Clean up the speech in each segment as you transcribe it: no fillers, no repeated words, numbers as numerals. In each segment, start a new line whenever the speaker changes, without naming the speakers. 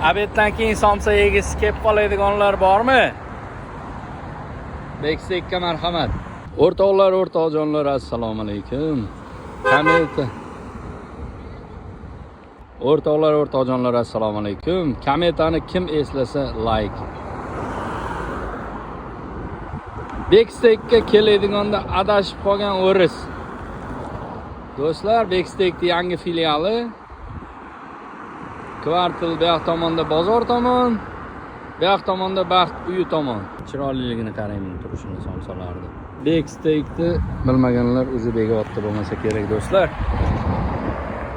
Obeddan keyin somsa yegisi kelib qoladiganlar bormi? Beksteakka marhamat. O'rtoqlar, o'rtoqjonlar, assalomu alaykum. Kometa. O'rtoqlar, o'rtoqjonlar, assalomu alaykum. Kometani kim eslasa like. Beksteakka keladiganda adashib qolgan o'ris. Do'stlar, Beksteakning yangi filiali Kvartal bu yoq tomonda bozor tomon, bu yoq tomonda baxt uyi tomon. Chiroyliligini qarayman turishini somsalardi. Beksteakni bilmaganlar o'zi beg'otda bo'lmasa kerak do'stlar.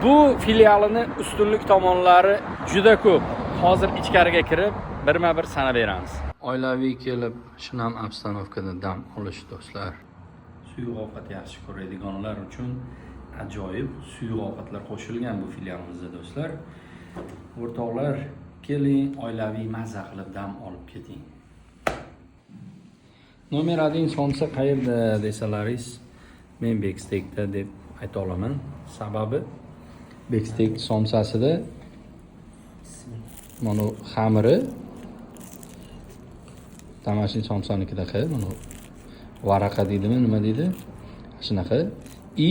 Bu filialini ustunlik tomonlari juda ko'p. Hozir ichkariga kirib, birma-bir sanab beramiz. Oilaviy kelib, shinam obstanovkada dam olish do'stlar. Suyuq ovqat yaxshi ko'radiganlar uchun ajoyib suyuq ovqatlar qo'shilgan bu filialimizda do'stlar. O'rtoqlar, keling, oilaviy mazza qilib dam olib keting. Nomer 1 somsa qayerda desalaringiz, men Beksteakda deb ayta olaman. Sababi Beksteak somsasida mana xamiri tamashin somsanikidaqa, mana varaqa deydimi, nima deydi? Shunaqa i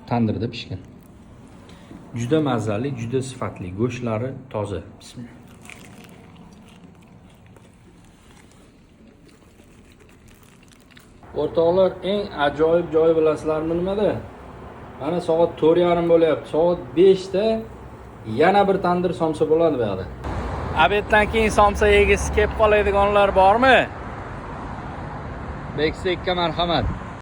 tandirda pishgan. Juda mazali, juda sifatli, go'shtlari toza. Bismillah. O'rtoqlar, eng ajoyib joyi bilasizlarmi nimada? Mana soat 4:30 bo'lyapti. Soat 5 da yana bir tandir somsa bo'ladi bu yerda. Obeddan keyin somsa yegisi kelib qoladiganlar bormi? Beksteakka marhamat.